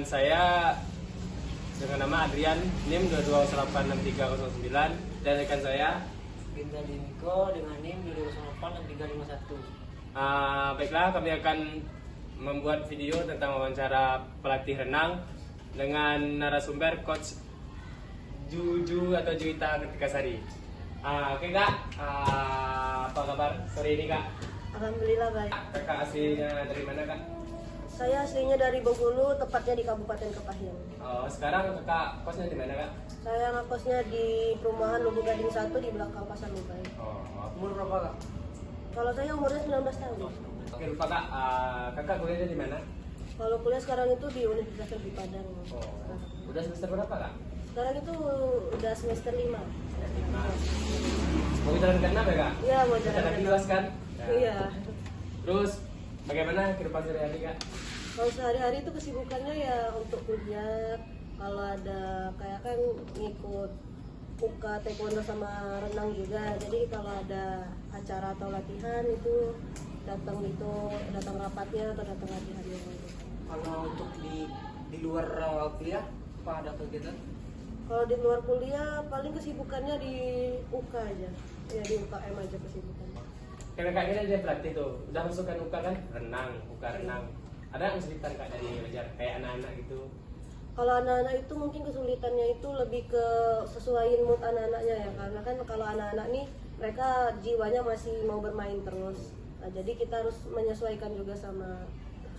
saya dengan nama Adrian, NIM 2286309, dan rekan saya Bintang Diniko dengan NIM 2086351. Baiklah, kami akan membuat video tentang wawancara pelatih renang dengan narasumber Coach Juju atau Juwita Ketikasari. Oke Kak, apa kabar sore ini Kak? Alhamdulillah baik. Kakak aslinya dari mana Kak? Saya aslinya dari Bengkulu, tepatnya di Kabupaten Kepahyang. Oh, sekarang Kakak kosnya di mana Kak? Saya ngekosnya di perumahan Lubuk Gading 1 di belakang Pasar Lubai. Oh, Umur berapa Kak? Kalau saya umurnya 19 tahun. oke lupa Kak, Kakak kuliahnya di mana? Kalau kuliah sekarang itu di Universitas Negeri Padang. Oh, udah semester berapa Kak? Sekarang itu udah semester 5. Mau jalan ke 6 ya Kak? Iya, mau Kita jalan lagi ke luas kan? Iya. Terus bagaimana kehidupan sehari-hari Kak? Kalau sehari-hari itu kesibukannya ya untuk kuliah. Kalau ada kayak kan ngikut UK taekwondo sama renang juga. Jadi kalau ada acara atau latihan itu datang rapatnya atau datang latihannya. Kalau untuk di luar kuliah apa ada kegiatan? Kalau di luar kuliah paling kesibukannya di UK aja. Ya di UKM aja kesibukannya. Karena Kak ini aja pelatih tuh, udah masukkan UK kan? Renang, UK renang. Ada yang kesulitan Kak dari belajar kayak anak-anak gitu? Kalau anak-anak itu mungkin kesulitannya itu lebih ke sesuaiin mood anak-anaknya ya, karena kan kalau anak-anak nih mereka jiwanya masih mau bermain terus. Nah, jadi kita harus menyesuaikan juga sama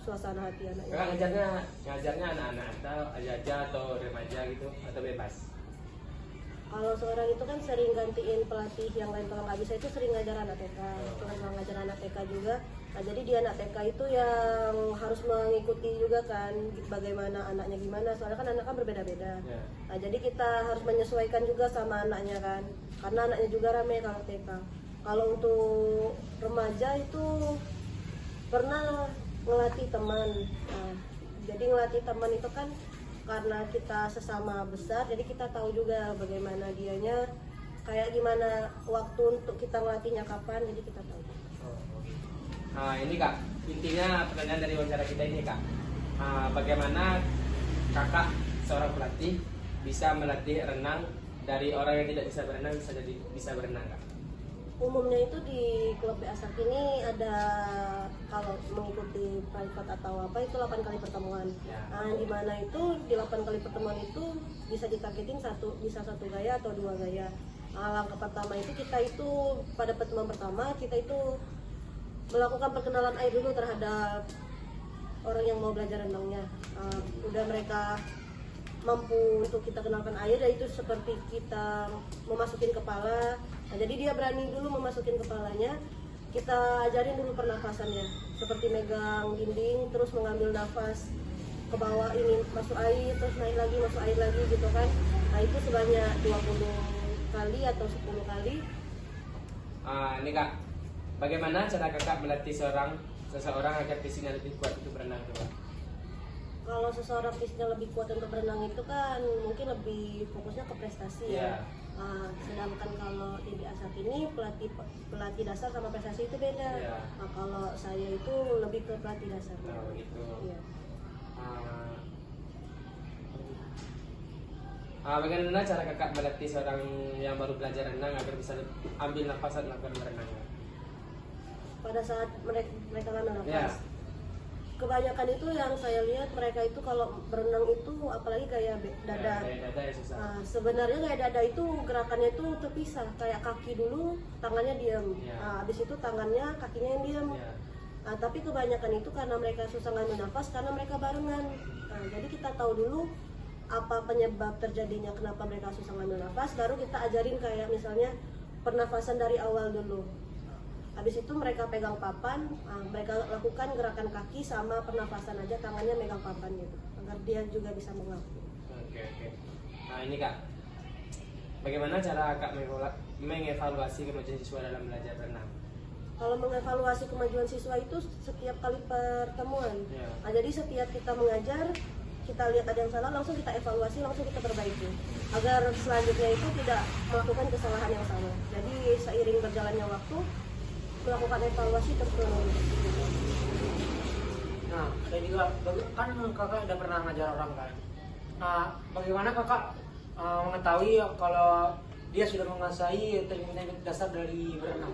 suasana hati anaknya. Kakak ngajarnya anak-anak atau aja atau remaja gitu atau bebas? Kalau seorang itu kan sering gantiin pelatih yang lain, kalau nggak bisa itu sering ngajar anak TK, kalau ngajar anak TK juga. Nah, jadi di anak TK itu yang harus mengikuti juga kan bagaimana anaknya gimana, soalnya kan anak kan berbeda-beda. Ya. Nah, jadi kita harus menyesuaikan juga sama anaknya kan, karena anaknya juga ramai kalau TK. Kalau untuk remaja itu pernah ngelatih teman. Nah, jadi ngelatih teman itu kan karena kita sesama besar, jadi kita tahu juga bagaimana dianya, kayak gimana waktu untuk kita ngelatihnya kapan, jadi kita tahu. Nah ini Kak, intinya pertanyaan dari wawancara kita ini Kak, bagaimana Kakak seorang pelatih bisa melatih renang dari orang yang tidak bisa berenang bisa berenang Kak? Umumnya itu di klub BA Sakti ada kalau mengikuti private atau apa itu 8 kali pertemuan. Ya. Nah, di mana itu di 8 kali pertemuan itu bisa ditargetin bisa satu gaya atau 2 gaya. Nah, langkah pertama itu kita itu pada pertemuan pertama kita itu melakukan perkenalan air dulu terhadap orang yang mau belajar renangnya. Udah mereka mampu untuk kita kenalkan air, yaitu seperti kita memasukin kepala. Nah, jadi dia berani dulu memasukin kepalanya. Kita ajarin dulu pernafasannya, seperti megang dinding, terus mengambil nafas ke bawah ini, masuk air, terus naik lagi, masuk air lagi gitu kan. Nah, itu sebanyak 20 kali atau 10 kali. Ini Kak, bagaimana cara Kakak melatih seseorang agar fisiknya lebih kuat untuk berenang coba? Kalau seseorang fisiknya lebih kuat untuk berenang itu kan mungkin lebih fokusnya ke prestasi ya. Sedangkan kalau di Asap ini pelatih dasar sama prestasi itu beda. Nah, kalau saya itu lebih ke pelatih dasar. Oh gitu. Ya. Bagaimana cara Kakak melatih seorang yang baru belajar renang agar bisa ambil nafas saat melakukan berenang? Pada saat mereka ngambil nafas. Ya. Kebanyakan itu yang saya lihat mereka itu kalau berenang itu apalagi kayak dada. Kayak dada ya susah. Nah, sebenarnya kayak dada itu gerakannya itu terpisah, kayak kaki dulu tangannya diam. Ya. Nah, habis itu tangannya kakinya yang diam. Ya. Nah, tapi kebanyakan itu karena mereka susah ngambil nafas karena mereka barengan. Nah, jadi kita tahu dulu apa penyebab terjadinya kenapa mereka susah ngambil nafas, baru kita ajarin kayak misalnya pernafasan dari awal dulu. Habis itu mereka pegang papan, mereka lakukan gerakan kaki sama pernafasan aja, tangannya megang papan gitu, agar dia juga bisa mengaku. Oke. Nah ini Kak, bagaimana cara Kak mengevaluasi kemajuan siswa dalam belajar berenang? Kalau mengevaluasi kemajuan siswa itu setiap kali pertemuan. Ya. Nah, jadi setiap kita mengajar, kita lihat ada yang salah, langsung kita evaluasi, langsung kita perbaiki, agar selanjutnya itu tidak melakukan kesalahan yang sama. Jadi seiring berjalannya waktu, melakukan evaluasi terus menerus. Nah, ada juga kan kakak udah pernah ngajar orang kan. Nah, bagaimana kakak mengetahui kalau dia sudah menguasai teknik-teknik dasar dari berenang?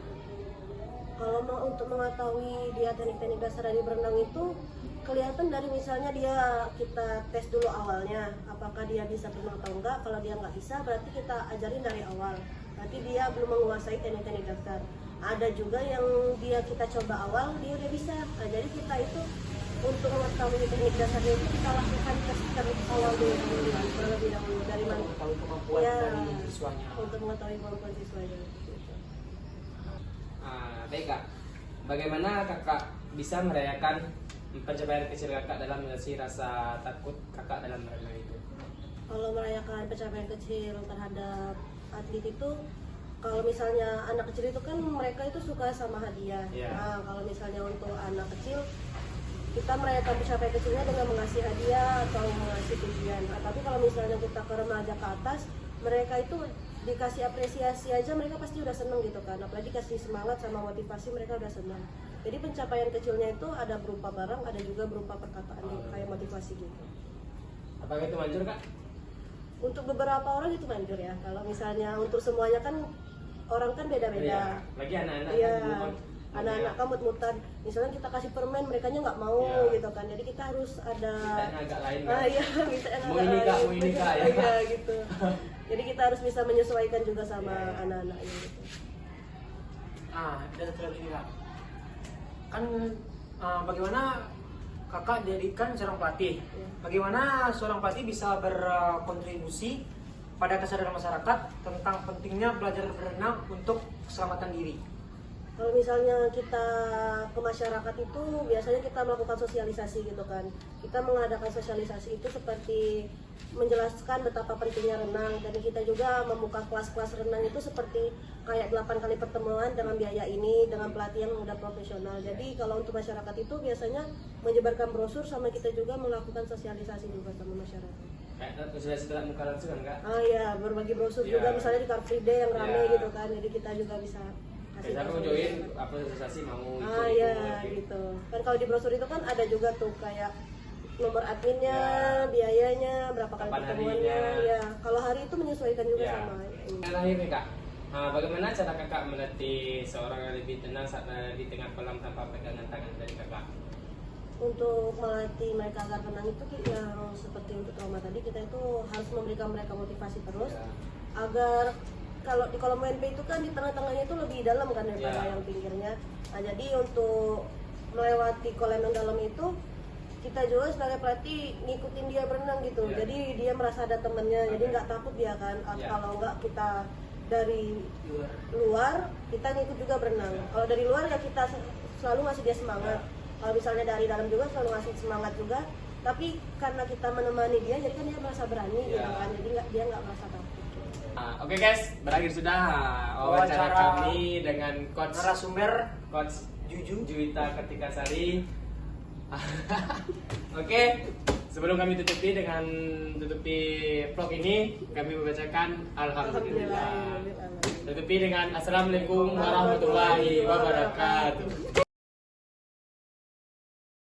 Kalau mau untuk mengetahui dia teknik-teknik dasar dari berenang itu kelihatan dari misalnya kita tes dulu awalnya apakah dia bisa berenang atau enggak. Kalau dia nggak bisa berarti kita ajarin dari awal, berarti dia belum menguasai teknik-teknik dasar. Ada juga yang kita coba awal dia udah bisa. Nah, jadi kita itu untuk mengetahui teknik dasarnya itu kita lakukan tes awal dulu terlebih dahulu dari mana Mengetahui kemampuan dari siswanya. untuk mengetahui kemampuan siswanya. Baik kak, bagaimana kakak bisa merayakan pencapaian kecil kakak dalam mengatasi rasa takut kakak dalam berenang itu? Kalau merayakan pencapaian kecil terhadap atlet itu, kalau misalnya anak kecil itu kan mereka itu suka sama hadiah. Yeah. Nah, kalau misalnya untuk anak kecil kita merayakan pencapaian kecilnya dengan mengasih hadiah atau mengasih pujian. Nah, tapi kalau misalnya kita ke remaja ke atas, mereka itu dikasih apresiasi aja mereka pasti udah seneng gitu kan, apalagi dikasih semangat sama motivasi mereka udah seneng. Jadi pencapaian kecilnya itu ada berupa barang, ada juga berupa perkataan kayak motivasi gitu. Apakah itu manjur kak? Untuk beberapa orang itu manjur ya, kalau misalnya untuk semuanya kan orang kan beda-beda. Lagi anak-anak Iya, kan, anak-anak kan mut-mutan. Misalnya kita kasih permen, mereka nggak mau gitu kan. Jadi kita harus ada. mintanya agak lain kan? Iya, mintanya Mau agak ini, Kak, lain. mau ini, Kak, ya. Iya, gitu. Jadi kita harus bisa menyesuaikan juga sama anak-anaknya gitu. Dan satu lagi nih kak, kan bagaimana kakak jadikan seorang pelatih? Bagaimana seorang pelatih bisa berkontribusi pada kesadaran masyarakat tentang pentingnya belajar berenang untuk keselamatan diri? Kalau misalnya kita ke masyarakat itu biasanya kita melakukan sosialisasi gitu kan. Kita mengadakan sosialisasi itu seperti menjelaskan betapa pentingnya renang, dan kita juga membuka kelas-kelas renang itu seperti kayak 8 kali pertemuan dengan biaya ini, dengan pelatihan yang udah profesional. Jadi kalau untuk masyarakat itu biasanya menyebarkan brosur, sama kita juga melakukan sosialisasi juga sama masyarakat. Kayak sudah setelah muka langsung kan kak? Iya, berbagi brosur juga misalnya di Car Free Day yang rame gitu kan. Jadi kita juga bisa kasih Biasanya aku tahu. join apa sosialisasi mau Iya gitu. Kan kalau di brosur itu kan ada juga tuh kayak nomor adminnya, biayanya, berapa kali Kapan pertemuannya. harinya. Ya, kalau hari itu menyesuaikan juga sama ini. Yang terakhir nih kak, bagaimana cara kakak melatih seorang yang lebih tenang saat berada di tengah kolam tanpa pegangan tangan dari kakak? Untuk melatih mereka agar tenang itu yang seperti untuk trauma tadi, kita itu harus memberikan mereka motivasi terus agar kalau di kolam WNP itu kan di tengah-tengahnya itu lebih dalam kan daripada yang pinggirnya. Nah, jadi untuk melewati kolam yang dalam itu kita juga sebagai pelatih ngikutin dia berenang gitu. Jadi dia merasa ada temennya, jadi nggak takut dia kan. Kalau nggak kita dari luar kita ngikut juga berenang. Kalau dari luar ya kita selalu ngasih dia semangat. Kalau misalnya dari dalam juga selalu ngasih semangat juga. Tapi karena kita menemani dia, jadi kan dia merasa berani gitu kan. Jadi dia nggak merasa takut. Oke guys, berakhir sudah wawancara kami dengan coach narasumber Coach Juju Juwita Kartikasari. Oke, sebelum kami tutupi vlog ini, kami membacakan Alhamdulillah. Tutupi dengan Assalamualaikum warahmatullahi wabarakatuh.